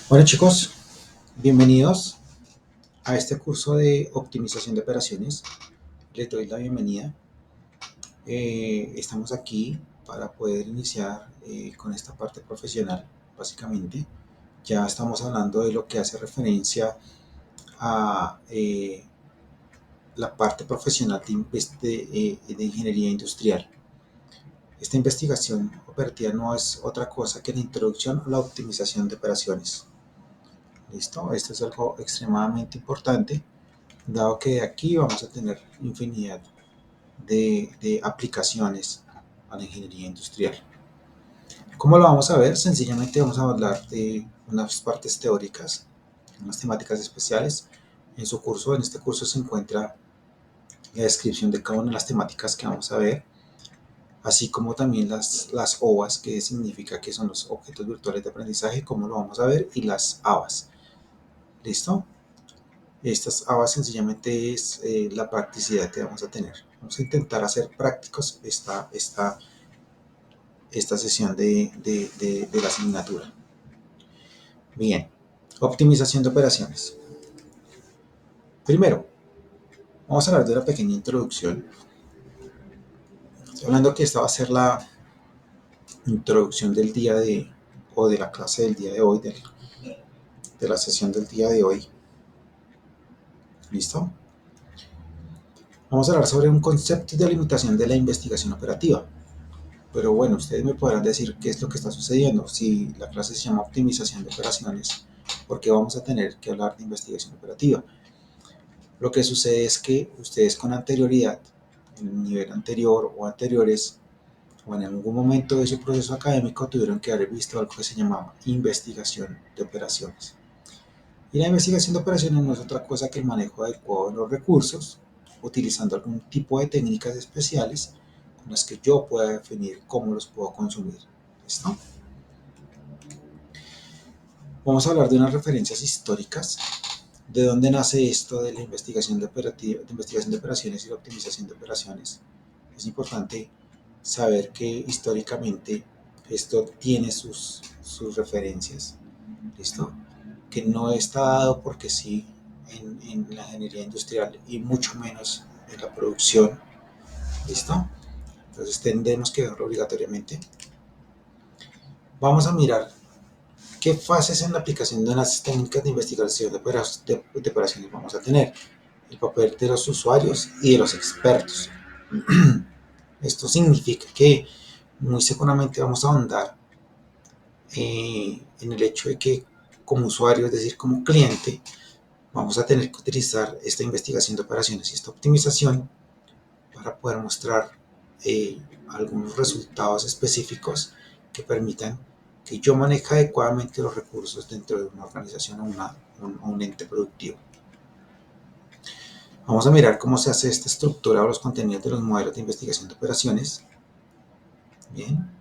Bueno chicos, bienvenidos a este curso de optimización de operaciones. Les doy la bienvenida. Estamos aquí para poder iniciar con esta parte profesional, básicamente. Ya estamos hablando de lo que hace referencia a la parte profesional de ingeniería industrial. Esta investigación operativa no es otra cosa que la introducción a la optimización de operaciones. ¿Listo? Esto es algo extremadamente importante, dado que aquí vamos a tener infinidad de aplicaciones a la ingeniería industrial. ¿Cómo lo vamos a ver? Sencillamente vamos a hablar de unas partes teóricas, unas temáticas especiales. En este curso se encuentra la descripción de cada una de las temáticas que vamos a ver, así como también las OVAs, que significa que son los objetos virtuales de aprendizaje, cómo lo vamos a ver, y las ABAs. ¿Listo? Estas ABAs sencillamente es la practicidad que vamos a tener. Vamos a intentar hacer prácticos esta sesión de la asignatura. Bien, optimización de operaciones. Primero, vamos a hablar de una pequeña introducción. Estoy hablando que esta va a ser la introducción del día o de la clase del día de hoy, de la sesión del día de hoy. ¿Listo? Vamos a hablar sobre un concepto de limitación de la investigación operativa. Pero bueno, ustedes me podrán decir qué es lo que está sucediendo. Si la clase se llama optimización de operaciones, ¿por qué vamos a tener que hablar de investigación operativa? Lo que sucede es que ustedes con anterioridad, en el nivel anterior o anteriores, o en algún momento de su proceso académico, tuvieron que haber visto algo que se llamaba investigación de operaciones. Y la investigación de operaciones no es otra cosa que el manejo adecuado de los recursos, utilizando algún tipo de técnicas especiales con las que yo pueda definir cómo los puedo consumir. ¿Listo? Vamos a hablar de unas referencias históricas, de dónde nace esto de la investigación de operaciones y la optimización de operaciones. Es importante saber que históricamente esto tiene sus referencias. ¿Listo? Que no está dado porque sí en la ingeniería industrial y mucho menos en la producción. ¿Listo? Entonces tendremos que verlo obligatoriamente. Vamos a mirar qué fases en la aplicación de unas técnicas de investigación de operaciones vamos a tener. El papel de los usuarios y de los expertos. Esto significa que muy seguramente vamos a ahondar en el hecho de que como usuario, es decir, como cliente, vamos a tener que utilizar esta investigación de operaciones y esta optimización para poder mostrar algunos resultados específicos que permitan que yo maneje adecuadamente los recursos dentro de una organización o un ente productivo. Vamos a mirar cómo se hace esta estructura o los contenidos de los modelos de investigación de operaciones. Bien.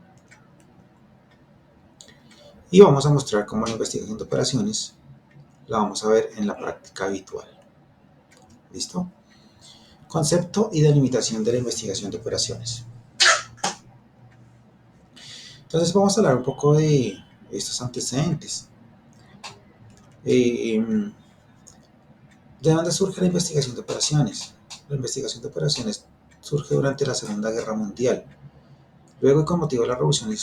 Y vamos a mostrar cómo la investigación de operaciones la vamos a ver en la práctica habitual. ¿Listo? Concepto y delimitación de la investigación de operaciones. Entonces vamos a hablar un poco de estos antecedentes. ¿De dónde surge la investigación de operaciones? La investigación de operaciones surge durante la Segunda Guerra Mundial. Luego, y con motivo de la revolución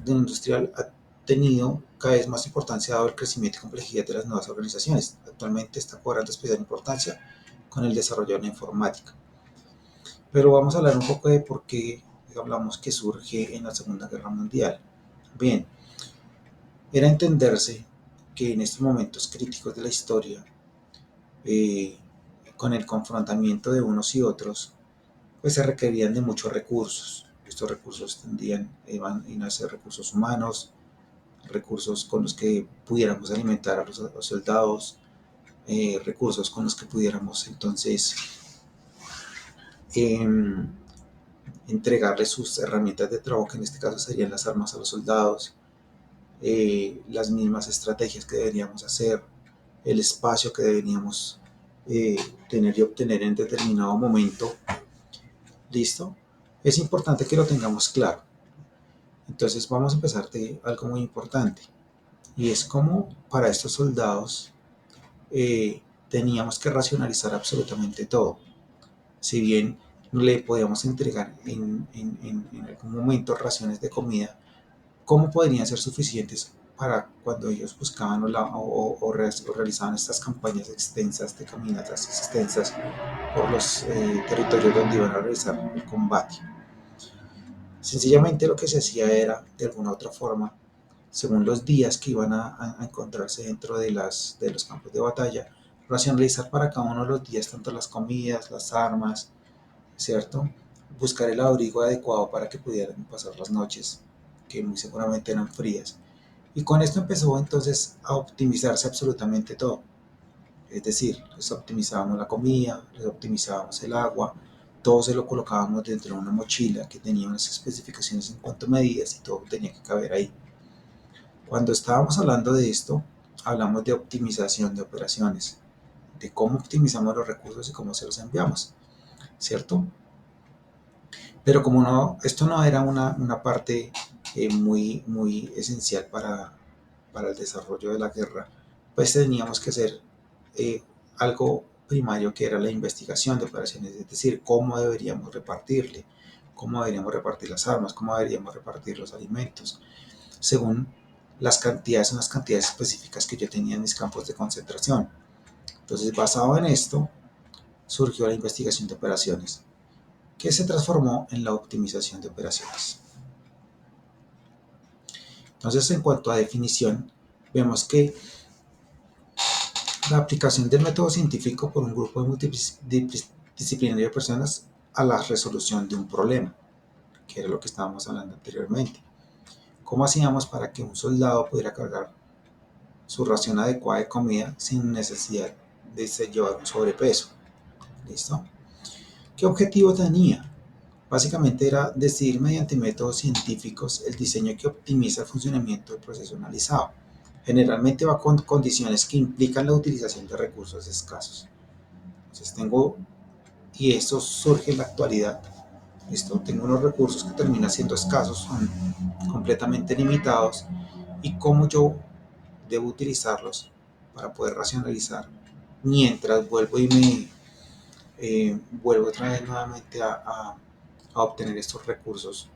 industrial, ha tenido cada vez más importancia dado el crecimiento y complejidad de las nuevas organizaciones. Actualmente está cobrando especial importancia con el desarrollo de la informática. Pero vamos a hablar un poco de por qué hablamos que surge en la Segunda Guerra Mundial. Bien, era entenderse que en estos momentos críticos de la historia, eh, con el confrontamiento de unos y otros, pues se requerían de muchos recursos. Estos recursos iban a ser recursos humanos, recursos con los que pudiéramos alimentar a los soldados, recursos con los que pudiéramos entonces eh, entregarles sus herramientas de trabajo, que en este caso serían las armas a los soldados, las mismas estrategias que deberíamos hacer, el espacio que deberíamos tener y obtener en determinado momento. ¿Listo? Es importante que lo tengamos claro. Entonces vamos a empezar de algo muy importante. y es como para estos soldados teníamos que racionalizar absolutamente todo. Si bien le podíamos entregar en algún momento raciones de comida, ¿cómo podrían ser suficientes para cuando ellos buscaban o realizaban estas campañas extensas de caminatas extensas por los territorios donde iban a realizar el combate? Sencillamente lo que se hacía era, de alguna otra forma, según los días que iban a encontrarse dentro de los campos de batalla, racionalizar para cada uno de los días tanto las comidas, las armas, ¿cierto? Buscar el abrigo adecuado para que pudieran pasar las noches, que muy seguramente eran frías. Y con esto empezó entonces a optimizarse absolutamente todo. Es decir, les optimizábamos la comida, les optimizábamos el agua, todo se lo colocábamos dentro de una mochila que tenía unas especificaciones en cuanto a medidas y todo tenía que caber ahí. Cuando estábamos hablando de esto, hablamos de optimización de operaciones, de cómo optimizamos los recursos y cómo se los enviamos, ¿cierto? Pero como no, esto no era una parte muy esencial para el desarrollo de la guerra, pues teníamos que hacer eh, algo primario que era la investigación de operaciones, es decir, cómo deberíamos repartirle, cómo deberíamos repartir las armas, cómo deberíamos repartir los alimentos, según las cantidades, unas cantidades específicas que yo tenía en mis campos de concentración. Entonces, basado en esto, surgió la investigación de operaciones, que se transformó en la optimización de operaciones. Entonces, en cuanto a definición, vemos que la aplicación del método científico por un grupo multidisciplinario de personas a la resolución de un problema, que era lo que estábamos hablando anteriormente. ¿Cómo hacíamos para que un soldado pudiera cargar su ración adecuada de comida sin necesidad de llevar un sobrepeso? ¿Listo? ¿Qué objetivo tenía? Básicamente era decidir mediante métodos científicos el diseño que optimiza el funcionamiento del proceso analizado. Generalmente va con condiciones que implican la utilización de recursos escasos. Entonces y esto surge en la actualidad, ¿listo? Tengo unos recursos que terminan siendo escasos, son completamente limitados, y cómo yo debo utilizarlos para poder racionalizar mientras vuelvo otra vez nuevamente a obtener estos recursos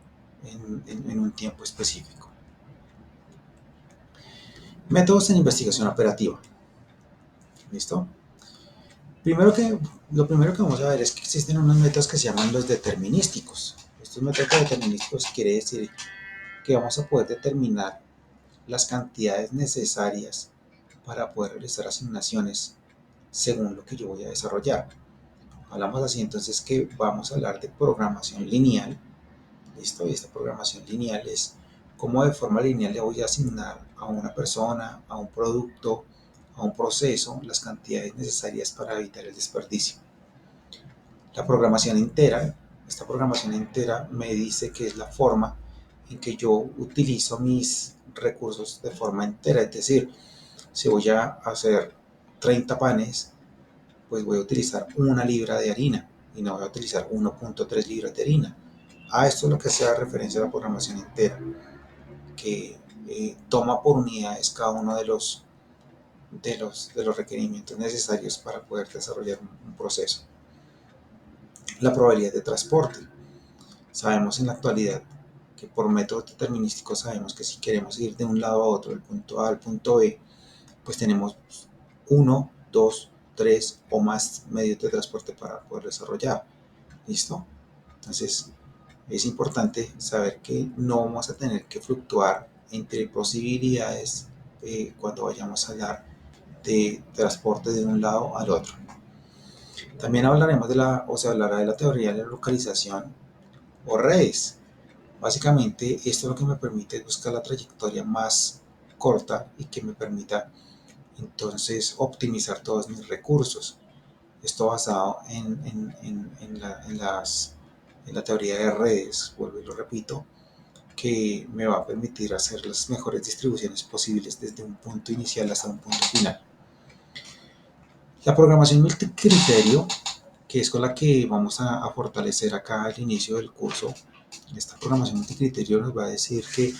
en un tiempo específico. Métodos en investigación operativa. ¿Listo? Lo primero que vamos a ver es que existen unos métodos que se llaman los determinísticos. Estos métodos determinísticos quiere decir que vamos a poder determinar las cantidades necesarias para poder realizar asignaciones según lo que yo voy a desarrollar. Hablamos así entonces que vamos a hablar de programación lineal. ¿Listo? Y esta programación lineal es cómo de forma lineal le voy a asignar a una persona, a un producto, a un proceso, las cantidades necesarias para evitar el desperdicio. La programación entera, esta programación entera me dice que es la forma en que yo utilizo mis recursos de forma entera, es decir, si voy a hacer 30 panes, pues voy a utilizar 1 libra de harina y no voy a utilizar 1.3 libras de harina. A esto es lo que se da referencia a la programación entera, que toma por unidades cada uno de los requerimientos necesarios para poder desarrollar un proceso. La probabilidad de transporte. Sabemos en la actualidad que por métodos determinísticos sabemos que si queremos ir de un lado a otro, del punto A al punto B, pues tenemos 1, 2, 3 o más medios de transporte para poder desarrollar. ¿Listo? Entonces, es importante saber que no vamos a tener que fluctuar entre posibilidades cuando vayamos a hablar de transporte de un lado al otro. También hablaremos se hablará de la teoría de la localización o redes. Básicamente, esto lo que me permite es buscar la trayectoria más corta y que me permita entonces optimizar todos mis recursos. Esto basado en la teoría de redes, vuelvo y lo repito, que me va a permitir hacer las mejores distribuciones posibles desde un punto inicial hasta un punto final. La programación multicriterio, que es con la que vamos a fortalecer acá al inicio del curso, esta programación multicriterio nos va a decir que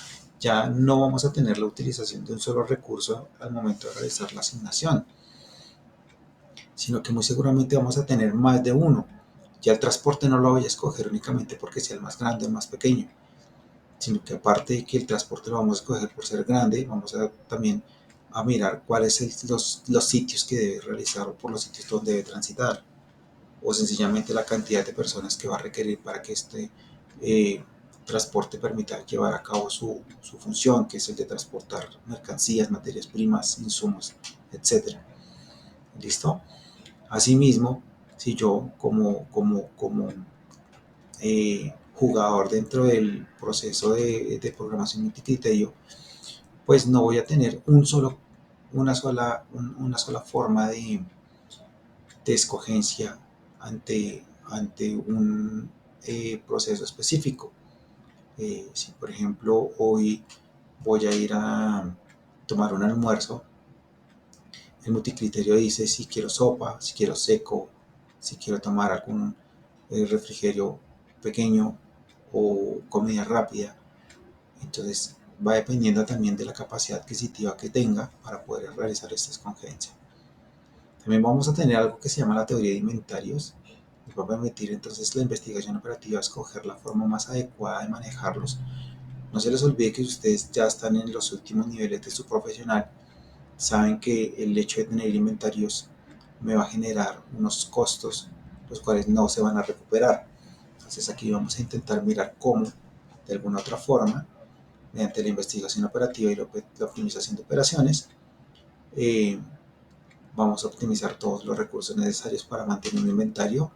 ya no vamos a tener la utilización de un solo recurso al momento de realizar la asignación, sino que muy seguramente vamos a tener más de uno. Ya el transporte no lo voy a escoger únicamente porque sea el más grande o el más pequeño, sino que aparte de que el transporte lo vamos a escoger por ser grande, vamos a también a mirar cuáles son los sitios que debe realizar o por los sitios donde debe transitar, o sencillamente la cantidad de personas que va a requerir para que este transporte permita llevar a cabo su función, que es el de transportar mercancías, materias primas, insumos, etcétera. ¿Listo? Asimismo, si yo jugador dentro del proceso de programación multicriterio, pues no voy a tener una sola forma de escogencia ante un proceso específico. Si por ejemplo hoy voy a ir a tomar un almuerzo, el multicriterio dice si quiero sopa, si quiero seco, si quiero tomar algún refrigerio pequeño o comida rápida. Entonces va dependiendo también de la capacidad adquisitiva que tenga para poder realizar esta escogencia. También vamos a tener algo que se llama la teoría de inventarios. Nos va a permitir entonces la investigación operativa escoger la forma más adecuada de manejarlos. No se les olvide que ustedes ya están en los últimos niveles de su profesional. Saben que el hecho de tener inventarios me va a generar unos costos los cuales no se van a recuperar. Entonces aquí vamos a intentar mirar cómo, de alguna otra forma, mediante la investigación operativa y la optimización de operaciones, eh, vamos a optimizar todos los recursos necesarios para mantener un inventario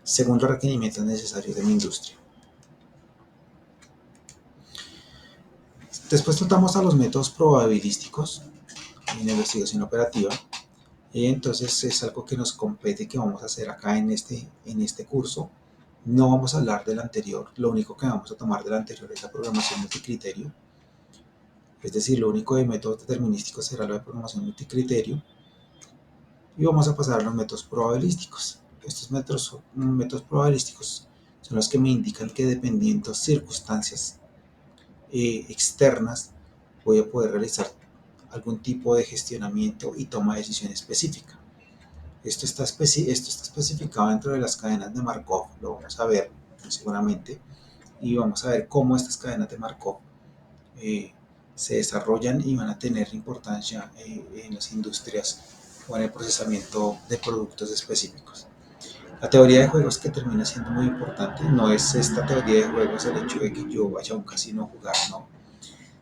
según los requerimientos necesarios de mi industria. Después tratamos a los métodos probabilísticos en la investigación operativa. Y entonces es algo que nos compete, que vamos a hacer acá en este curso. No vamos a hablar del anterior, lo único que vamos a tomar del anterior es la programación multicriterio. Es decir, lo único de métodos determinísticos será lo de programación multicriterio. Y vamos a pasar a los métodos probabilísticos. Estos métodos probabilísticos son los que me indican que dependiendo de circunstancias externas voy a poder realizar algún tipo de gestionamiento y toma de decisión específica. Esto está especificado dentro de las cadenas de Markov, lo vamos a ver seguramente, y vamos a ver cómo estas cadenas de Markov eh, se desarrollan y van a tener importancia en las industrias o en el procesamiento de productos específicos. La teoría de juegos que termina siendo muy importante no es esta teoría de juegos el hecho de que yo vaya a un casino a jugar, no,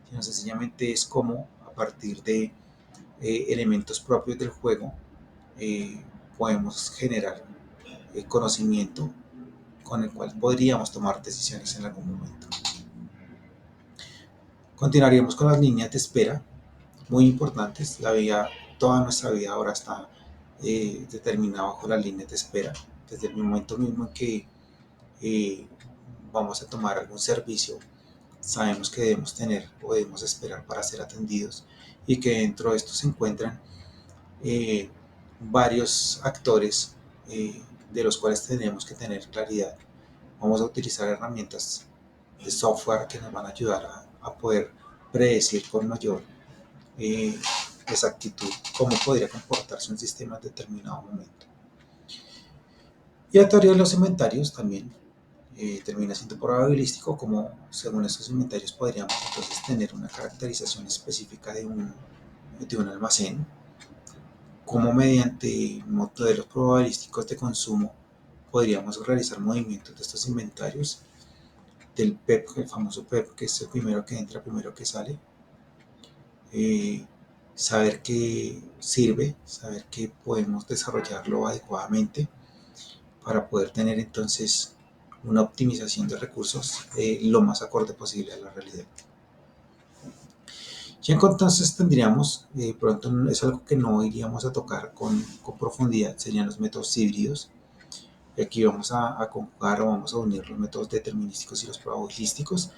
sino sencillamente es cómo a partir de elementos propios del juego eh, podemos generar conocimiento con el cual podríamos tomar decisiones en algún momento. Continuaríamos con las líneas de espera, muy importantes. Toda nuestra vida ahora está determinada bajo las líneas de espera. Desde el momento mismo en que eh, vamos a tomar algún servicio, sabemos que debemos tener o debemos esperar para ser atendidos y que dentro de esto se encuentran eh, varios actores de los cuales tenemos que tener claridad. Vamos a utilizar herramientas de software que nos van a ayudar a poder predecir con mayor eh, exactitud cómo podría comportarse un sistema en determinado momento. Y la teoría de los inventarios también termina siendo probabilístico, como según estos inventarios podríamos entonces tener una caracterización específica de un almacén, como mediante modelos probabilísticos de consumo podríamos realizar movimientos de estos inventarios del PEP, el famoso PEP, que es el primero que entra, primero que sale. Saber que sirve, saber que podemos desarrollarlo adecuadamente para poder tener entonces una optimización de recursos lo más acorde posible a la realidad. Y entonces tendríamos, pronto es algo que no iríamos a tocar con profundidad, serían los métodos híbridos. Y aquí vamos a conjugar o vamos a unir los métodos determinísticos y los probabilísticos.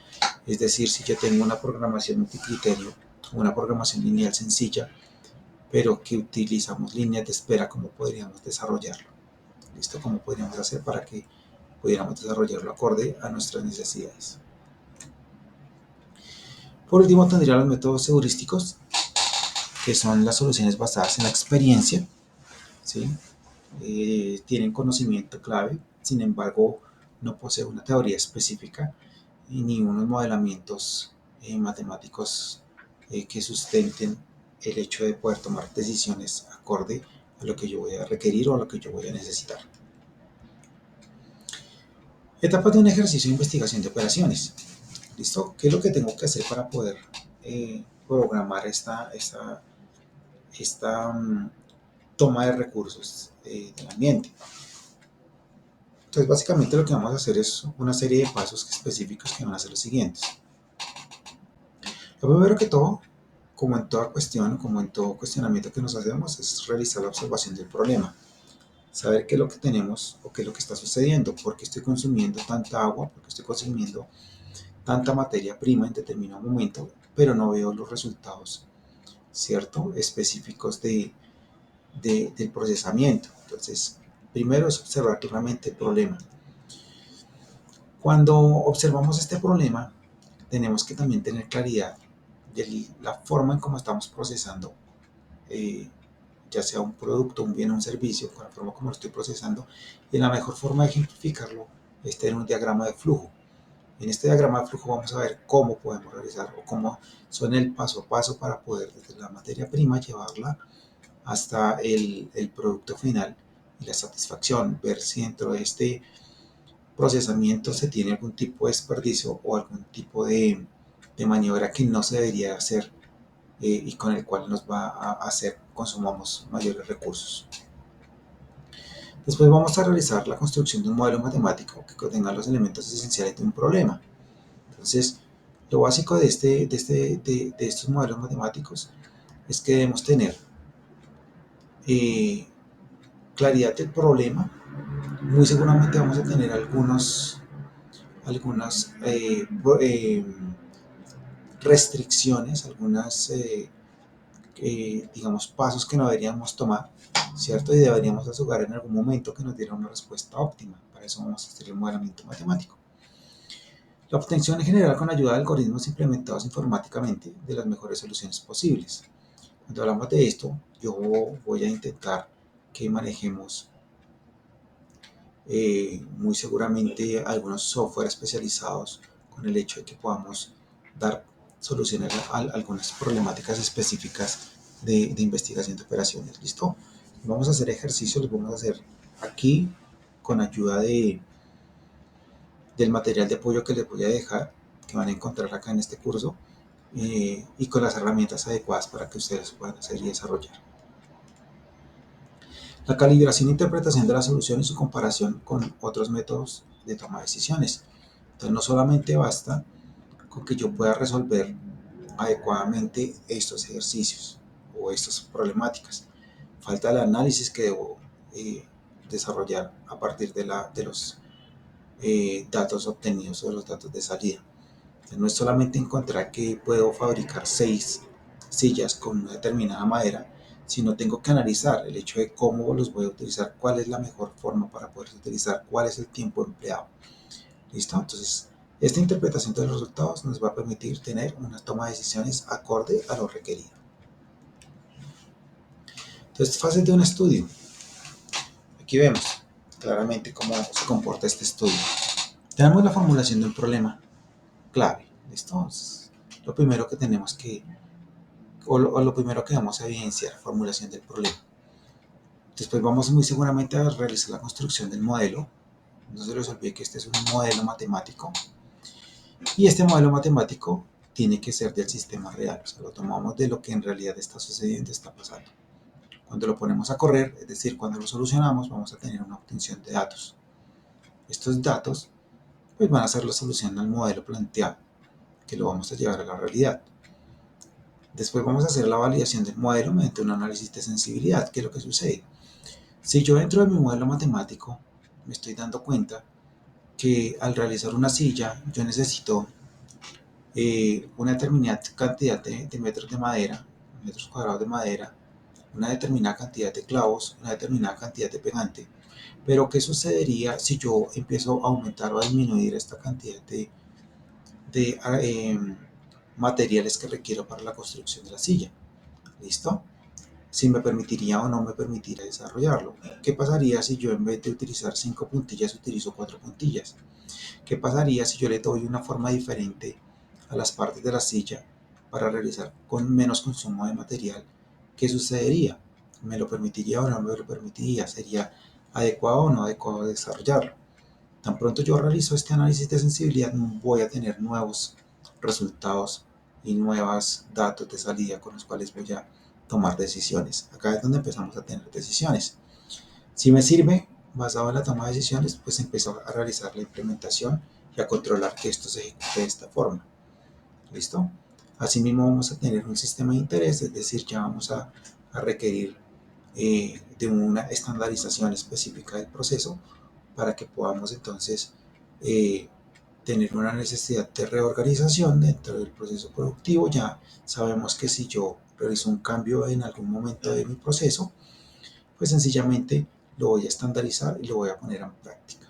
Es decir, si yo tengo una programación multicriterio, una programación lineal sencilla, pero que utilizamos líneas de espera, ¿cómo podríamos desarrollarlo? ¿Listo? ¿Cómo podríamos hacer para que pudiéramos desarrollarlo acorde a nuestras necesidades? Por último, tendría los métodos heurísticos, que son las soluciones basadas en la experiencia, ¿sí? Tienen conocimiento clave, sin embargo, no posee una teoría específica ni unos modelamientos matemáticos que sustenten el hecho de poder tomar decisiones acorde a lo que yo voy a requerir o a lo que yo voy a necesitar. Etapas de un ejercicio de investigación de operaciones. ¿Listo? ¿Qué es lo que tengo que hacer para poder programar esta toma de recursos del ambiente? Entonces, básicamente lo que vamos a hacer es una serie de pasos específicos que van a ser los siguientes. Lo primero que todo, como en toda cuestión, como en todo cuestionamiento que nos hacemos, es realizar la observación del problema. Saber qué es lo que tenemos o qué es lo que está sucediendo, por qué estoy consumiendo tanta agua, por qué estoy consumiendo tanta materia prima en determinado momento, pero no veo los resultados, ¿cierto?, específicos del procesamiento. Entonces, primero es observar claramente el problema. Cuando observamos este problema, tenemos que también tener claridad de la forma en cómo estamos procesando, ya sea un producto, un bien o un servicio, con la forma como lo estoy procesando, y la mejor forma de ejemplificarlo es tener un diagrama de flujo. En este diagrama de flujo vamos a ver cómo podemos realizar o cómo son el paso a paso para poder desde la materia prima llevarla hasta el producto final y la satisfacción, ver si dentro de este procesamiento se tiene algún tipo de desperdicio o algún tipo de maniobra que no se debería hacer y con el cual nos va a hacer consumamos mayores recursos. Después vamos a realizar la construcción de un modelo matemático que contenga los elementos esenciales de un problema. Entonces, lo básico de estos modelos matemáticos es que debemos tener claridad del problema. Muy seguramente vamos a tener algunas restricciones, algunas digamos, pasos que no deberíamos tomar, ¿cierto? Y deberíamos asegurar en algún momento que nos diera una respuesta óptima. Para eso vamos a hacer el modelamiento matemático. La obtención en general con ayuda de algoritmos implementados informáticamente de las mejores soluciones posibles. Cuando hablamos de esto, yo voy a intentar que manejemos muy seguramente algunos software especializados con el hecho de que podamos dar soluciones a algunas problemáticas específicas de investigación de operaciones. ¿Listo? Vamos a hacer ejercicios, los vamos a hacer aquí con ayuda del material de apoyo que les voy a dejar, que van a encontrar acá en este curso, y con las herramientas adecuadas para que ustedes puedan hacer y desarrollar. La calibración e interpretación de la solución y su comparación con otros métodos de toma de decisiones. Entonces no solamente basta con que yo pueda resolver adecuadamente estos ejercicios o estas problemáticas. Falta el análisis que debo desarrollar a partir de los datos obtenidos o los datos de salida. Entonces, no es solamente encontrar que puedo fabricar 6 sillas con una determinada madera, sino tengo que analizar el hecho de cómo los voy a utilizar, cuál es la mejor forma para poder utilizar, cuál es el tiempo empleado. ¿Listo? Entonces, esta interpretación de los resultados nos va a permitir tener una toma de decisiones acorde a lo requerido. Entonces, fases de un estudio. Aquí vemos claramente cómo se comporta este estudio. Tenemos la formulación de un problema clave. ¿Listo? Entonces, lo primero que tenemos que, o lo primero que vamos a evidenciar, formulación del problema. Después vamos muy seguramente a realizar la construcción del modelo. No se les olvide que este es un modelo matemático. Y este modelo matemático tiene que ser del sistema real. O sea, lo tomamos de lo que en realidad está sucediendo, está pasando. Cuando lo ponemos a correr, es decir, cuando lo solucionamos, vamos a tener una obtención de datos. Estos datos pues, van a ser la solución al modelo planteado, que lo vamos a llevar a la realidad. Después vamos a hacer la validación del modelo mediante un análisis de sensibilidad. ¿Qué es lo que sucede? Si yo dentro de mi modelo matemático me estoy dando cuenta que al realizar una silla yo necesito una determinada cantidad de metros de madera, metros cuadrados de madera, una determinada cantidad de clavos, una determinada cantidad de pegante. Pero ¿qué sucedería si yo empiezo a aumentar o a disminuir esta cantidad de materiales que requiero para la construcción de la silla. ¿Listo? Si me permitiría o no me permitiría desarrollarlo. ¿Qué pasaría si yo en vez de utilizar 5 puntillas utilizo 4 puntillas? ¿Qué pasaría si yo le doy una forma diferente a las partes de la silla para realizar con menos consumo de material? ¿Qué sucedería? ¿Me lo permitiría o no me lo permitiría? ¿Sería adecuado o no adecuado desarrollarlo? Tan pronto yo realizo este análisis de sensibilidad, voy a tener nuevos resultados y nuevos datos de salida con los cuales voy a tomar decisiones. Acá es donde empezamos a tener decisiones. Si me sirve, basado en la toma de decisiones, pues empiezo a realizar la implementación y a controlar que esto se ejecute de esta forma. ¿Listo? Asimismo vamos a tener un sistema de interés, es decir, ya vamos a requerir de una estandarización específica del proceso para que podamos entonces tener una necesidad de reorganización dentro del proceso productivo. Ya sabemos que si yo realizo un cambio en algún momento de mi proceso, pues sencillamente lo voy a estandarizar y lo voy a poner en práctica.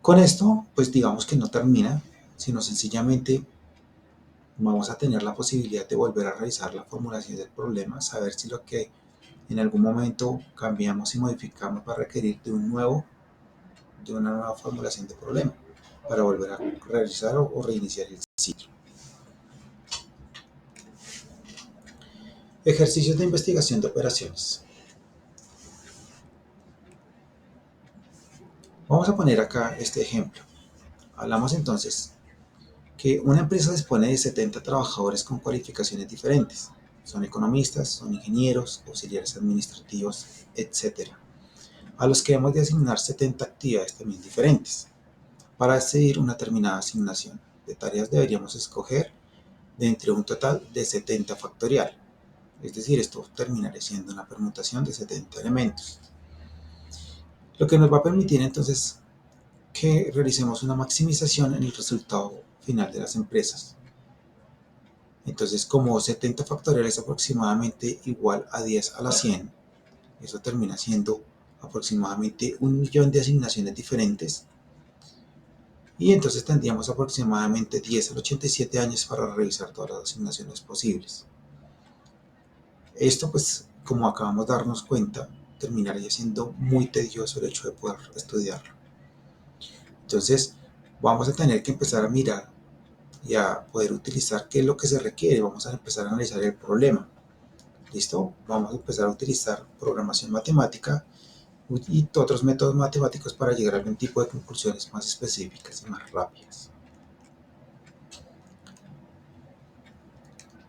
Con esto, pues digamos que no termina, sino sencillamente vamos a tener la posibilidad de volver a realizar la formulación del problema, saber si lo que en algún momento cambiamos y modificamos va a requerir de una nueva formulación de problema para volver a realizar o reiniciar el ciclo. Ejercicios de investigación de operaciones. Vamos a poner acá este ejemplo. Hablamos entonces que una empresa dispone de 70 trabajadores con cualificaciones diferentes. Son economistas, son ingenieros, auxiliares administrativos, etcétera, a los que hemos de asignar 70 actividades también diferentes. Para decidir una determinada asignación de tareas deberíamos escoger de entre un total de 70 factorial. Es decir, esto terminaría siendo una permutación de 70 elementos. Lo que nos va a permitir entonces que realicemos una maximización en el resultado final de las empresas. Entonces, como 70 factorial es aproximadamente igual a 10 a la 100, eso termina siendo aproximadamente 1.000.000 de asignaciones diferentes. Y entonces tendríamos aproximadamente 10 al 87 años para realizar todas las asignaciones posibles. Esto, pues, como acabamos de darnos cuenta, terminaría siendo muy tedioso el hecho de poder estudiarlo. Entonces, vamos a tener que empezar a mirar y a poder utilizar qué es lo que se requiere. Vamos a empezar a analizar el problema. ¿Listo? Vamos a empezar a utilizar programación matemática y otros métodos matemáticos para llegar a algún tipo de conclusiones más específicas y más rápidas.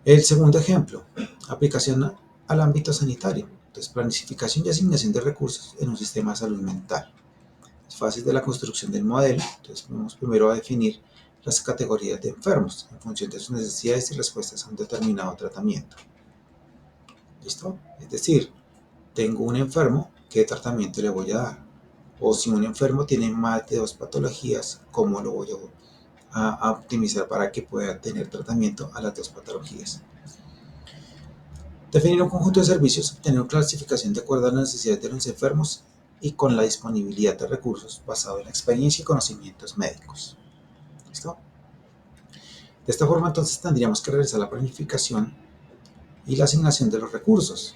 El segundo ejemplo, aplicación al ámbito sanitario. Entonces, planificación y asignación de recursos en un sistema de salud mental. Las fases de la construcción del modelo. Entonces, vamos primero a definir las categorías de enfermos en función de sus necesidades y respuestas a un determinado tratamiento. ¿Listo? Es decir, tengo un enfermo, ¿qué tratamiento le voy a dar? O si un enfermo tiene más de 2 patologías, ¿cómo lo voy a optimizar para que pueda tener tratamiento a las 2 patologías? Definir un conjunto de servicios, obtener una clasificación de acuerdo a las necesidades de los enfermos y con la disponibilidad de recursos basado en la experiencia y conocimientos médicos. ¿Listo? De esta forma entonces tendríamos que realizar la planificación y la asignación de los recursos.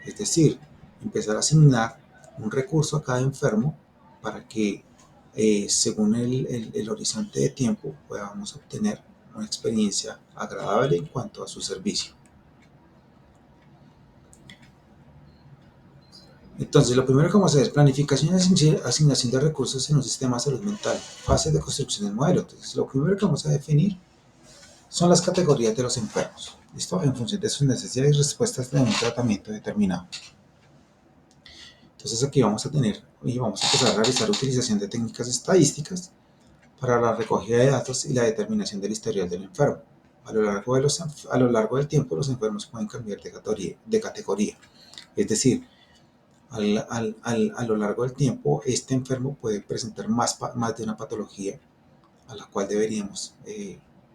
Es decir, empezar a asignar un recurso a cada enfermo para que según el horizonte de tiempo podamos obtener una experiencia agradable en cuanto a su servicio. Entonces, lo primero que vamos a hacer es planificación y asignación de recursos en un sistema de salud mental, fase de construcción del modelo. Entonces, lo primero que vamos a definir son las categorías de los enfermos, ¿listo? En función de sus necesidades y respuestas de un tratamiento determinado. Entonces, aquí vamos a tener y vamos a empezar a realizar utilización de técnicas estadísticas para la recogida de datos y la determinación del historial del enfermo. A lo largo del tiempo, los enfermos pueden cambiar de categoría. Es decir, a lo largo del tiempo, este enfermo puede presentar más de una patología a la cual deberíamos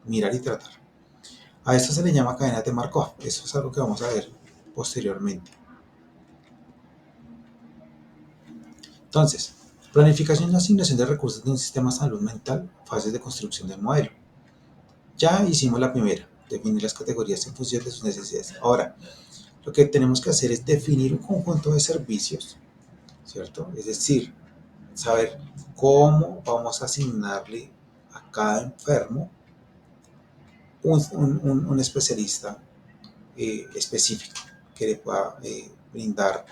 mirar y tratar. A esto se le llama cadena de Markov. Eso es algo que vamos a ver posteriormente. Entonces, planificación y asignación de recursos de un sistema de salud mental, fases de construcción del modelo. Ya hicimos la primera, definir las categorías en función de sus necesidades. Ahora, lo que tenemos que hacer es definir un conjunto de servicios, ¿cierto? Es decir, saber cómo vamos a asignarle a cada enfermo un especialista específico que le pueda eh, brindar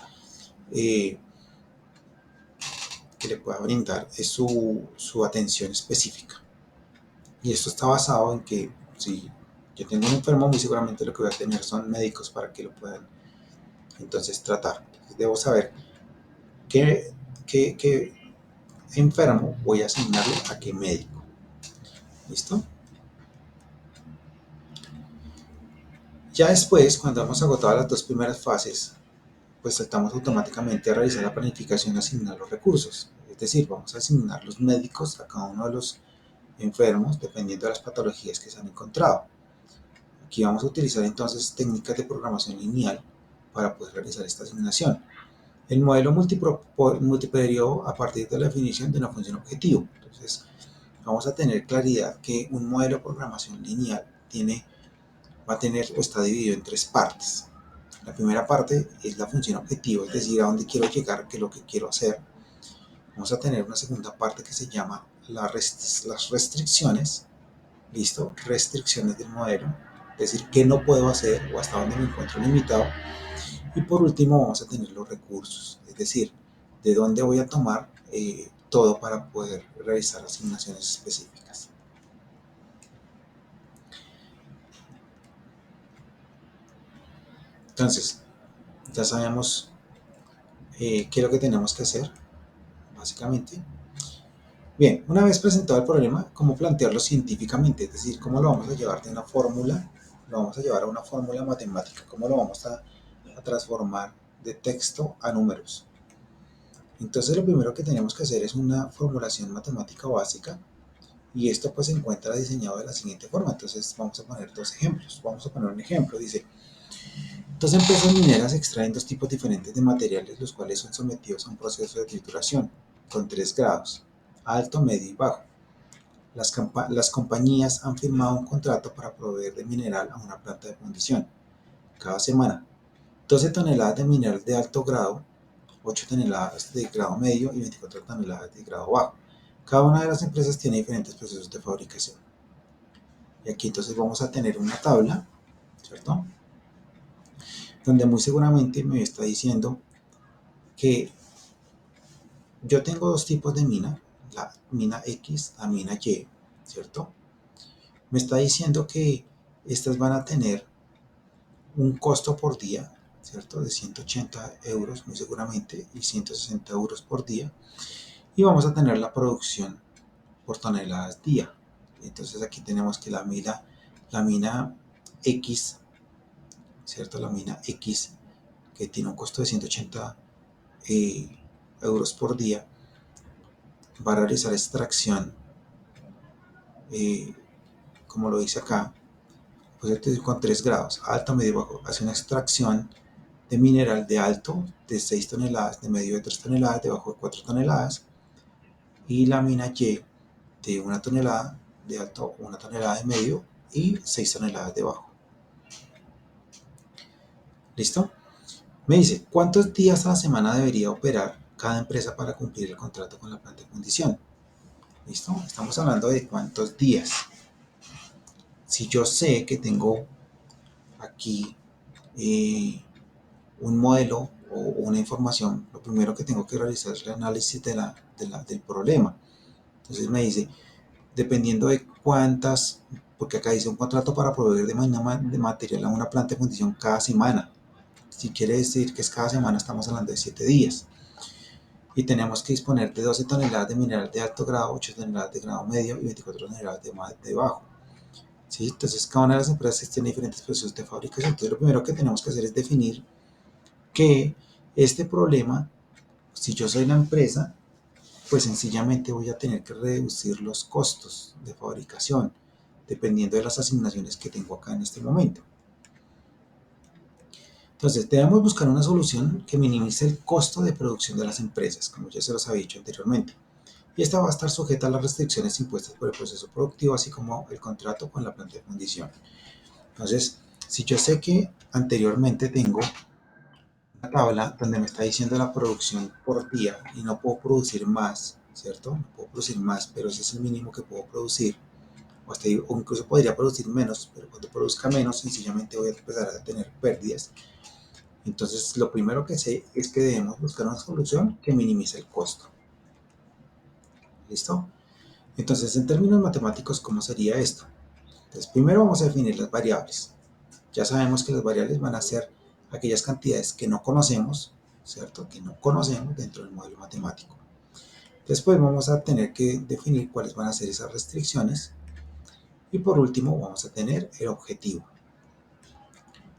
su atención específica. Y esto está basado en que si yo tengo un enfermo, muy seguramente lo que voy a tener son médicos para que lo puedan entonces tratar. Debo saber qué enfermo voy a asignarle a qué médico. ¿Listo? Ya después, cuando hemos agotado las dos primeras fases, pues saltamos automáticamente a realizar la planificación y asignar los recursos. Es decir, vamos a asignar los médicos a cada uno de los enfermos dependiendo de las patologías que se han encontrado. Aquí vamos a utilizar entonces técnicas de programación lineal para poder realizar esta asignación. El modelo multiperiodo a partir de la definición de una función objetivo. Entonces, vamos a tener claridad que un modelo de programación lineal va a tener o está dividido en tres partes. La primera parte es la función objetivo, es decir, a dónde quiero llegar, qué es lo que quiero hacer. Vamos a tener una segunda parte que se llama las restricciones, listo, restricciones del modelo, es decir, qué no puedo hacer o hasta dónde me encuentro limitado. Y por último vamos a tener los recursos, es decir, de dónde voy a tomar todo para poder realizar asignaciones específicas. Entonces, ya sabemos qué es lo que tenemos que hacer, básicamente. Bien, una vez presentado el problema, ¿cómo plantearlo científicamente? Es decir, ¿cómo lo vamos a llevar de una fórmula? Lo vamos a llevar a una fórmula matemática. ¿Cómo lo vamos a transformar de texto a números? Entonces, lo primero que tenemos que hacer es una formulación matemática básica. Y esto pues se encuentra diseñado de la siguiente forma. Entonces vamos a poner dos ejemplos. Vamos a poner un ejemplo. Dice, dos empresas mineras extraen dos tipos diferentes de materiales, los cuales son sometidos a un proceso de trituración con 3 grados, alto, medio y bajo. Las compañías han firmado un contrato para proveer de mineral a una planta de fundición. Cada semana, 12 toneladas de mineral de alto grado, 8 toneladas de grado medio y 24 toneladas de grado bajo. Cada una de las empresas tiene diferentes procesos de fabricación. Y aquí entonces vamos a tener una tabla, ¿cierto? Donde muy seguramente me está diciendo que yo tengo dos tipos de mina, la mina X, la mina Y, ¿cierto? Me está diciendo que estas van a tener un costo por día, ¿cierto? De 180 euros muy seguramente y 160 euros por día. Y vamos a tener la producción por toneladas día. Entonces aquí tenemos que la mina X, ¿cierto? La mina X que tiene un costo de 180 euros por día, va a realizar extracción, eh, como lo dice acá, pues con 3 grados, alto, medio, bajo, hace una extracción de mineral de alto de 6 toneladas, de medio de 3 toneladas, de bajo de 4 toneladas, y la mina Y de 1 tonelada, de alto 1 tonelada de medio y 6 toneladas de bajo. ¿Listo? Me dice, ¿cuántos días a la semana debería operar cada empresa para cumplir el contrato con la planta de fundición? ¿Listo? Estamos hablando de cuántos días. Si yo sé que tengo aquí un modelo o una información, lo primero que tengo que realizar es el análisis del problema. Entonces me dice, dependiendo de cuántas, porque acá dice un contrato para proveer de material a una planta de fundición cada semana. Si quiere decir que es cada semana, estamos hablando de 7 días. Y tenemos que disponer de 12 toneladas de mineral de alto grado, 8 toneladas de grado medio y 24 toneladas de bajo. ¿Sí? Entonces, cada una de las empresas tiene diferentes procesos de fabricación. Entonces, lo primero que tenemos que hacer es definir que este problema, si yo soy la empresa, pues sencillamente voy a tener que reducir los costos de fabricación, dependiendo de las asignaciones que tengo acá en este momento. Entonces, debemos buscar una solución que minimice el costo de producción de las empresas, como ya se los había dicho anteriormente. y esta va a estar sujeta a las restricciones impuestas por el proceso productivo, así como el contrato con la planta de fundición. Entonces, si yo sé que anteriormente tengo una tabla donde me está diciendo la producción por día y no puedo producir más, ¿cierto? No puedo producir más, pero ese es el mínimo que puedo producir, o incluso podría producir menos, pero cuando produzca menos, sencillamente voy a empezar a tener pérdidas. Entonces, lo primero que sé es que debemos buscar una solución que minimice el costo. ¿Listo? Entonces, en términos matemáticos, ¿cómo sería esto? Entonces, primero vamos a definir las variables. Ya sabemos que las variables van a ser aquellas cantidades que no conocemos, ¿cierto? Que no conocemos dentro del modelo matemático. Después vamos a tener que definir cuáles van a ser esas restricciones. Y por último, vamos a tener el objetivo.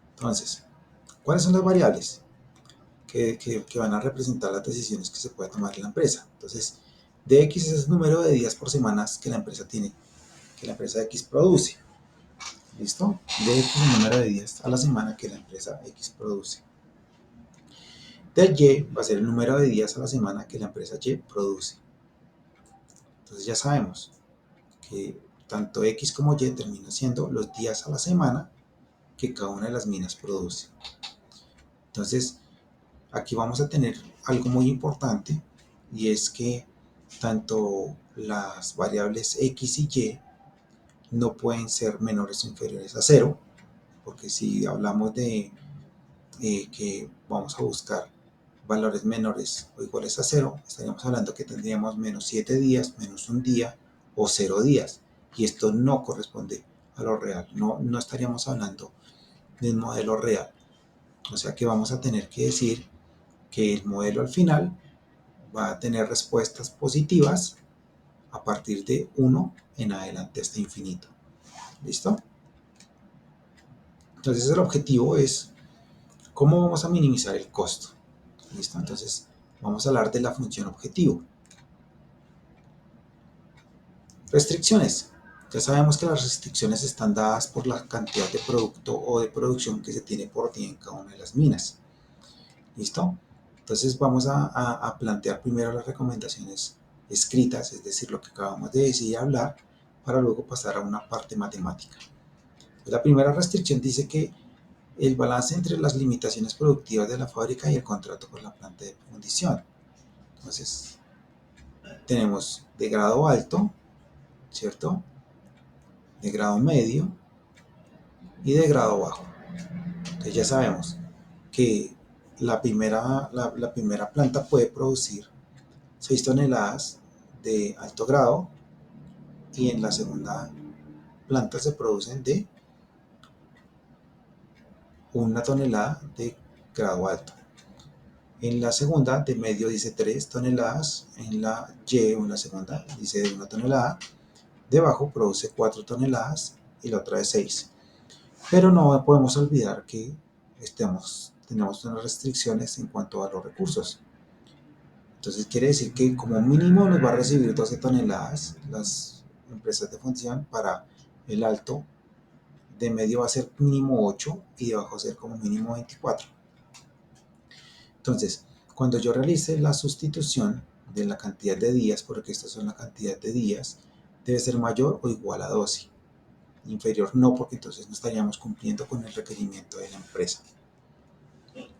Entonces, ¿cuáles son las variables que van a representar las decisiones que se puede tomar en la empresa? Entonces, DX es el número de días por semana que la empresa tiene, que la empresa X produce. ¿Listo? DX es el número de días a la semana que la empresa X produce. Y va a ser el número de días a la semana que la empresa Y produce. Entonces ya sabemos que tanto X como Y termina siendo los días a la semana que cada una de las minas produce. Entonces, aquí vamos a tener algo muy importante, y es que tanto las variables X y Y no pueden ser menores o inferiores a cero, porque si hablamos de que vamos a buscar valores menores o iguales a cero, estaríamos hablando que tendríamos menos 7 días, menos un día o 0 días. Y esto no corresponde a lo real. No estaríamos hablando de un modelo real. O sea que vamos a tener que decir que el modelo al final va a tener respuestas positivas a partir de 1 en adelante hasta infinito. ¿Listo? Entonces el objetivo es cómo vamos a minimizar el costo. ¿Listo? Entonces vamos a hablar de la función objetivo. Restricciones. Ya sabemos que las restricciones están dadas por la cantidad de producto o de producción que se tiene por día en cada una de las minas. ¿Listo? Entonces vamos a plantear primero las recomendaciones escritas, es decir, lo que acabamos de decir y hablar, para luego pasar a una parte matemática. La primera restricción dice que el balance entre las limitaciones productivas de la fábrica y el contrato con la planta de fundición. Entonces, tenemos de grado alto, ¿cierto? De grado medio y de grado bajo. Entonces ya sabemos que la primera planta puede producir 6 toneladas de alto grado, y en la segunda planta se producen de 1 tonelada de grado alto. En la segunda de medio dice 3 toneladas, en la Y o en la segunda dice de 1 tonelada, de bajo produce 4 toneladas y la otra de 6. Pero no podemos olvidar que tenemos unas restricciones en cuanto a los recursos. Entonces quiere decir que como mínimo nos va a recibir 12 toneladas las empresas de función. Para el alto, de medio va a ser mínimo 8 y de bajo va a ser como mínimo 24. Entonces, cuando yo realice la sustitución de la cantidad de días, porque estas son la cantidad de días, debe ser mayor o igual a 12. Inferior no, porque entonces no estaríamos cumpliendo con el requerimiento de la empresa.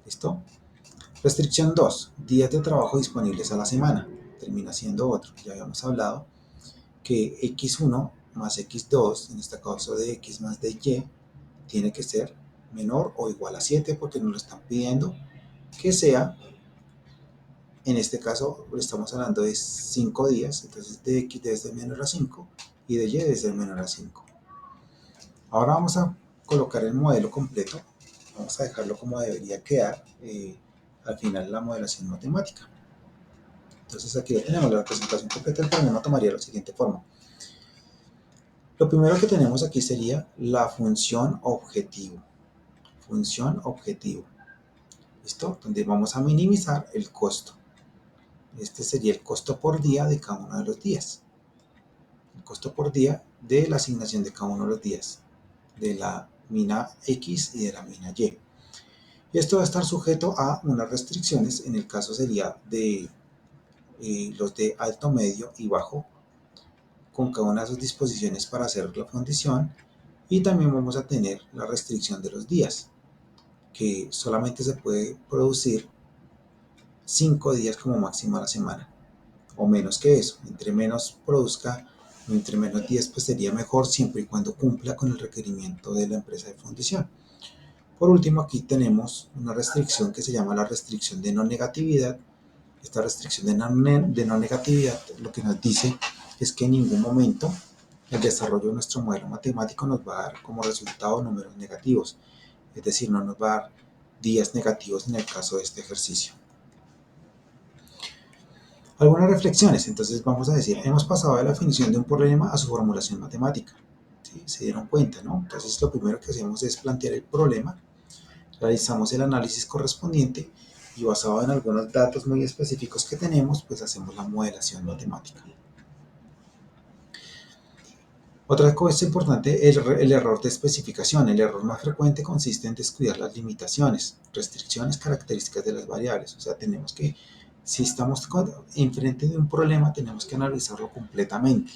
¿Listo? Restricción 2. Días de trabajo disponibles a la semana. Termina siendo otro. Ya habíamos hablado que x1 más x2, en este caso de x más de y, tiene que ser menor o igual a 7, porque nos lo están pidiendo que sea, en este caso estamos hablando de 5 días, entonces de x debe ser menor a 5 y de y debe ser menor a 5. Ahora vamos a colocar el modelo completo, vamos a dejarlo como debería quedar al final de la modelación matemática. Entonces aquí ya tenemos la representación completa. El problema tomaría la siguiente forma. Lo primero que tenemos aquí sería la función objetivo. Función objetivo. ¿Listo? Donde vamos a minimizar el costo. Este sería el costo por día de cada uno de los días. El costo por día de la asignación de cada uno de los días. De la mina X y de la mina Y. Y esto va a estar sujeto a unas restricciones. En el caso sería de los de alto, medio y bajo, con cada una de sus disposiciones para hacer la fundición. Y también vamos a tener la restricción de los días, que solamente se puede producir 5 días como máximo a la semana, o menos que eso. Entre menos produzca, entre menos días, pues sería mejor, siempre y cuando cumpla con el requerimiento de la empresa de fundición. Por último, aquí tenemos una restricción que se llama la restricción de no negatividad. Esta restricción de no negatividad lo que nos dice es que en ningún momento el desarrollo de nuestro modelo matemático nos va a dar como resultado números negativos, es decir, no nos va a dar días negativos en el caso de este ejercicio. Algunas reflexiones, entonces vamos a decir, hemos pasado de la definición de un problema a su formulación matemática. ¿Sí? Se dieron cuenta, ¿no? Entonces lo primero que hacemos es plantear el problema, realizamos el análisis correspondiente y basado en algunos datos muy específicos que tenemos, pues hacemos la modelación matemática. Otra cosa importante es el error de especificación. El error más frecuente consiste en descuidar las limitaciones, restricciones, características de las variables. O sea, tenemos que, si estamos enfrente de un problema, tenemos que analizarlo completamente.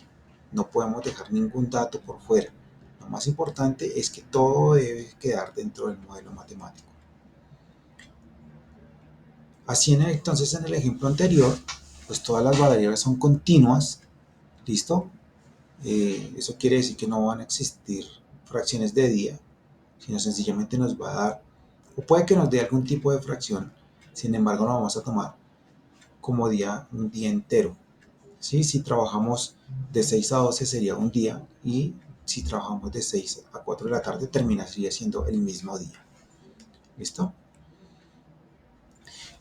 No podemos dejar ningún dato por fuera. Lo más importante es que todo debe quedar dentro del modelo matemático. Así entonces en el ejemplo anterior, pues todas las variables son continuas, ¿listo? Eso quiere decir que no van a existir fracciones de día, sino sencillamente nos va a dar, o puede que nos dé algún tipo de fracción, sin embargo no vamos a tomar como día un día entero. ¿Sí? Si trabajamos de 6 a 12 sería un día, y si trabajamos de 6 a 4 de la tarde terminaría siendo el mismo día. ¿Listo?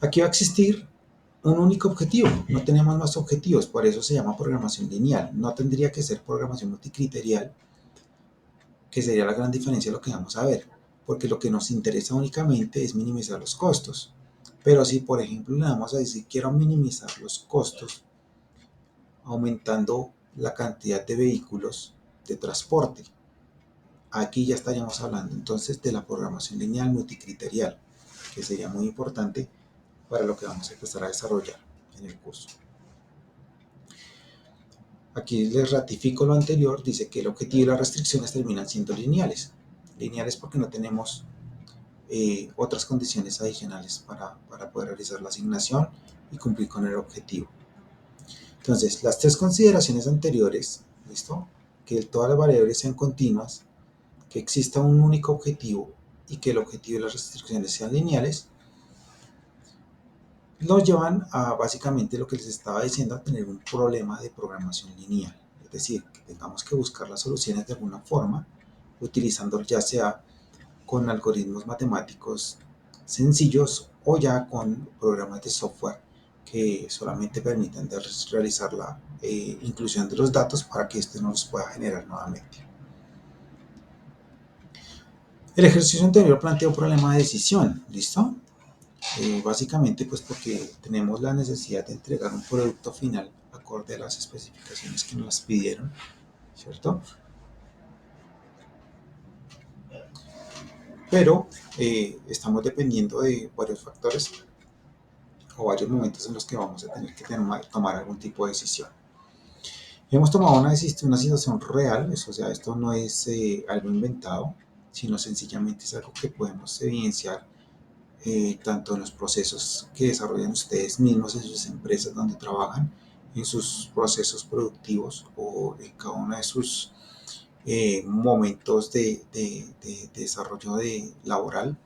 Aquí va a existir un único objetivo, no tenemos más objetivos, por eso se llama programación lineal. No tendría que ser programación multicriterial, que sería la gran diferencia de lo que vamos a ver, porque lo que nos interesa únicamente es minimizar los costos. Pero si, por ejemplo, le vamos a decir quiero minimizar los costos aumentando la cantidad de vehículos de transporte, aquí ya estaríamos hablando entonces de la programación lineal multicriterial, que sería muy importante para lo que vamos a empezar a desarrollar en el curso. Aquí les ratifico lo anterior, dice que el objetivo y las restricciones terminan siendo lineales. Lineales porque no tenemos otras condiciones adicionales para poder realizar la asignación y cumplir con el objetivo. Entonces, las tres consideraciones anteriores, ¿listo? Que todas las variables sean continuas, que exista un único objetivo y que el objetivo y las restricciones sean lineales, nos llevan a básicamente lo que les estaba diciendo, a tener un problema de programación lineal. Es decir, que tengamos que buscar las soluciones de alguna forma, utilizando ya sea con algoritmos matemáticos sencillos o ya con programas de software que solamente permitan realizar la inclusión de los datos para que este no los pueda generar nuevamente. El ejercicio anterior plantea un problema de decisión, ¿listo? Básicamente pues porque tenemos la necesidad de entregar un producto final acorde a las especificaciones que nos pidieron, ¿cierto? Pero estamos dependiendo de varios factores o varios momentos en los que vamos a tener que tomar algún tipo de decisión. Hemos tomado una situación real, o sea, esto no es algo inventado, sino sencillamente es algo que podemos evidenciar tanto en los procesos que desarrollan ustedes mismos en sus empresas donde trabajan, en sus procesos productivos o en cada uno de sus momentos de desarrollo laboral.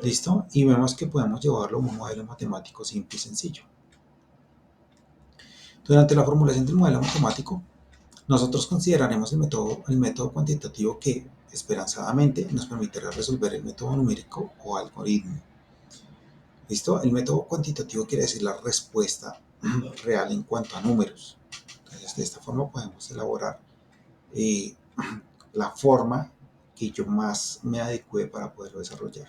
¿Listo? Y vemos que podemos llevarlo a un modelo matemático simple y sencillo. Durante la formulación del modelo matemático, nosotros consideraremos el método cuantitativo que, esperanzadamente, nos permitirá resolver el método numérico o algoritmo. ¿Listo? El método cuantitativo quiere decir la respuesta real en cuanto a números. Entonces, de esta forma podemos elaborar la forma que yo más me adecue para poderlo desarrollar.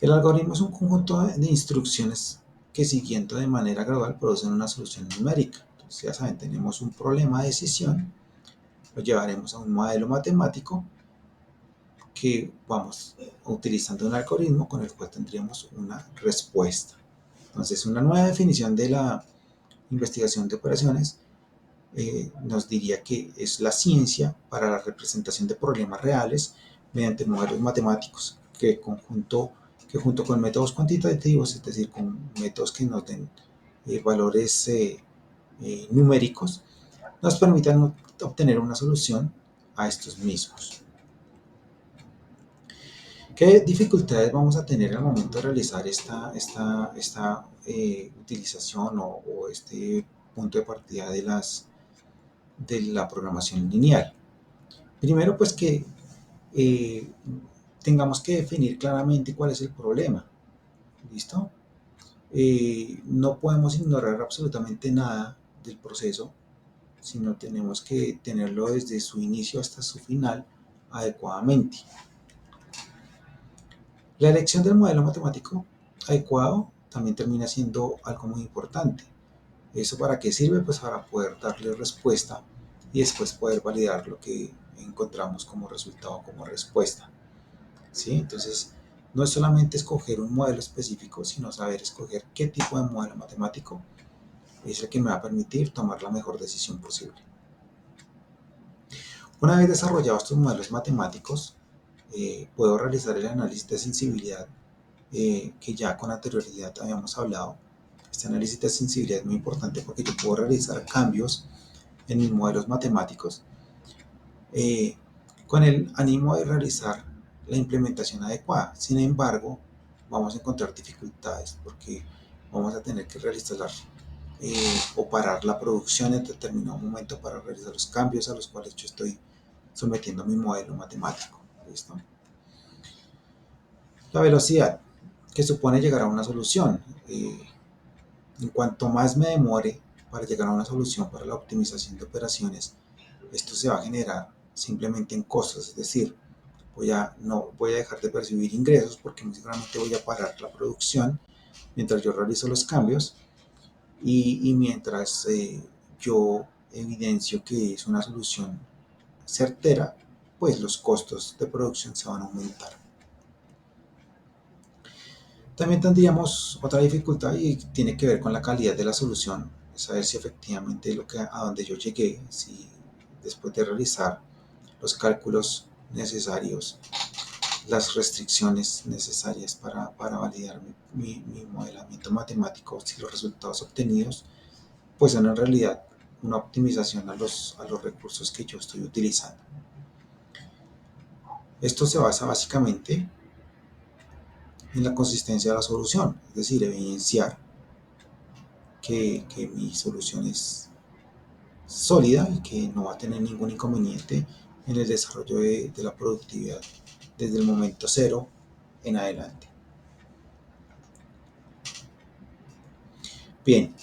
El algoritmo es un conjunto de instrucciones que, siguiendo de manera gradual, producen una solución numérica. Entonces, ya saben, tenemos un problema de decisión, lo llevaremos a un modelo matemático que vamos utilizando un algoritmo con el cual tendríamos una respuesta. Entonces, una nueva definición de la investigación de operaciones nos diría que es la ciencia para la representación de problemas reales mediante modelos matemáticos que junto con métodos cuantitativos, es decir, con métodos que nos den valores numéricos, nos permitan obtener una solución a estos mismos. ¿Qué dificultades vamos a tener al momento de realizar esta utilización o este punto de partida de la programación lineal? Primero, pues que eh, tengamos que definir claramente cuál es el problema. ¿Listo? No podemos ignorar absolutamente nada del proceso, sino tenemos que tenerlo desde su inicio hasta su final adecuadamente. La elección del modelo matemático adecuado también termina siendo algo muy importante. ¿Eso para qué sirve? Pues para poder darle respuesta y después poder validar lo que encontramos como resultado, como respuesta. ¿Sí? Entonces, no es solamente escoger un modelo específico, sino saber escoger qué tipo de modelo matemático es el que me va a permitir tomar la mejor decisión posible. Una vez desarrollados estos modelos matemáticos, puedo realizar el análisis de sensibilidad que ya con anterioridad habíamos hablado. Este análisis de sensibilidad es muy importante porque yo puedo realizar cambios en mis modelos matemáticos eh, con el ánimo de realizar la implementación adecuada. Sin embargo, vamos a encontrar dificultades porque vamos a tener que realizar o parar la producción en determinado momento para realizar los cambios a los cuales yo estoy sometiendo mi modelo matemático. ¿Listo? La velocidad que supone llegar a una solución. En cuanto más me demore para llegar a una solución para la optimización de operaciones, esto se va a generar simplemente en costos, es decir, no voy a dejar de percibir ingresos porque muy seguramente voy a parar la producción mientras yo realizo los cambios y mientras yo evidencio que es una solución certera, pues los costos de producción se van a aumentar. También tendríamos otra dificultad y tiene que ver con la calidad de la solución, saber si efectivamente a donde yo llegué, si después de realizar los cálculos necesarios, las restricciones necesarias para validar mi modelamiento matemático, si los resultados obtenidos pues son en realidad una optimización a los recursos que yo estoy utilizando. Esto se basa básicamente en la consistencia de la solución, es decir, evidenciar que mi solución es sólida y que no va a tener ningún inconveniente en el desarrollo de la productividad desde el momento cero en adelante. Bien,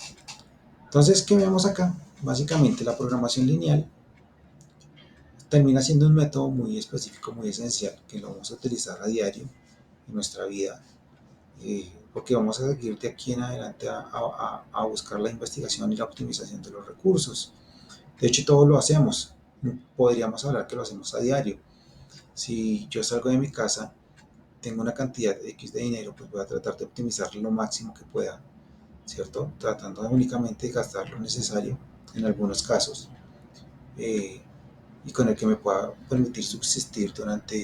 entonces, ¿qué vemos acá? Básicamente la programación lineal termina siendo un método muy específico, muy esencial, que lo vamos a utilizar a diario en nuestra vida, porque vamos a seguir de aquí en adelante a buscar la investigación y la optimización de los recursos. De hecho, todo lo hacemos. Podríamos hablar que lo hacemos a diario. Si yo salgo de mi casa, tengo una cantidad X de dinero, pues voy a tratar de optimizar lo máximo que pueda, ¿cierto? Tratando de únicamente gastar lo necesario en algunos casos y con el que me pueda permitir subsistir durante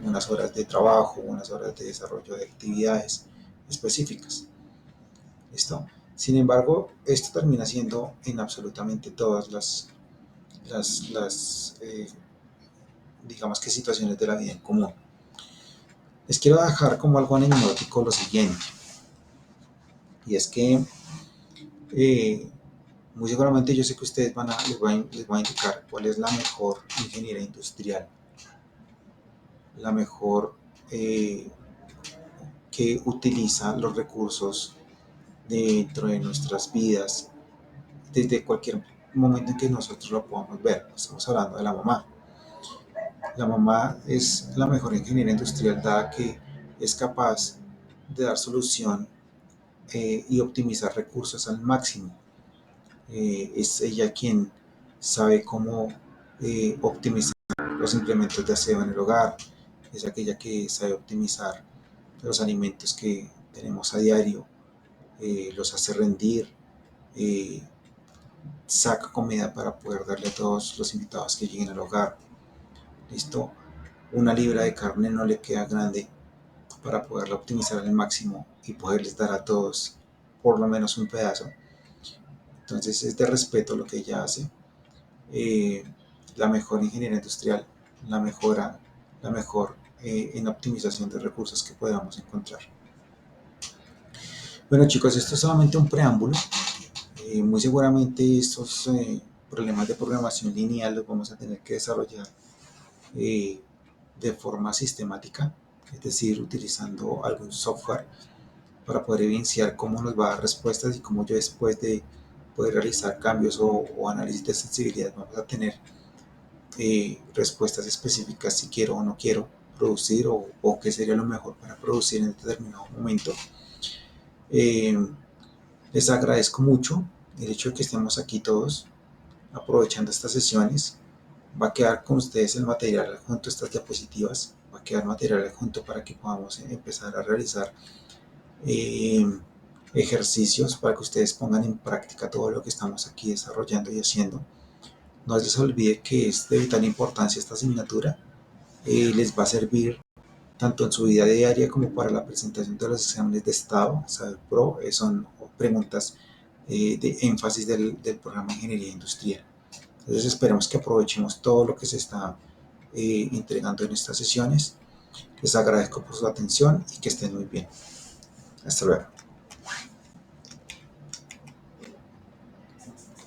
unas horas de trabajo, unas horas de desarrollo de actividades específicas. ¿Listo? Sin embargo, esto termina siendo en absolutamente todas las digamos que situaciones de la vida en común. Les quiero dejar como algo anecdótico lo siguiente, y es que eh, muy seguramente yo sé que ustedes les va a indicar cuál es la mejor ingeniería industrial, la mejor que utiliza los recursos dentro de nuestras vidas desde cualquier momento en que nosotros lo podamos ver. Estamos hablando de la mamá. La mamá es la mejor ingeniera industrial dada que es capaz de dar solución y optimizar recursos al máximo. Es ella quien sabe cómo optimizar los implementos de aseo en el hogar, es aquella que sabe optimizar los alimentos que tenemos a diario, los hace rendir, saca comida para poder darle a todos los invitados que lleguen al hogar. ¿Listo? Una libra de carne no le queda grande para poderla optimizar al máximo y poderles dar a todos por lo menos un pedazo. Entonces es de respeto lo que ella hace. La mejor ingeniería industrial, la mejor en optimización de recursos que podamos encontrar. Bueno chicos, esto es solamente un preámbulo. Muy seguramente estos problemas de programación lineal los vamos a tener que desarrollar de forma sistemática, es decir, utilizando algún software para poder evidenciar cómo nos va a dar respuestas y cómo yo después de poder realizar cambios o análisis de sensibilidad vamos a tener respuestas específicas si quiero o no quiero producir o qué sería lo mejor para producir en determinado momento. Les agradezco mucho el hecho de que estemos aquí todos aprovechando estas sesiones. Va a quedar con ustedes el material adjunto, estas diapositivas, va a quedar material adjunto para que podamos empezar a realizar ejercicios para que ustedes pongan en práctica todo lo que estamos aquí desarrollando y haciendo. No les olvide que es de vital importancia esta asignatura, les va a servir tanto en su vida diaria como para la presentación de los exámenes de estado, Saber Pro, son preguntas de énfasis del programa de Ingeniería Industrial. Entonces esperemos que aprovechemos todo lo que se está entregando en estas sesiones. Les agradezco por su atención y que estén muy bien. Hasta luego.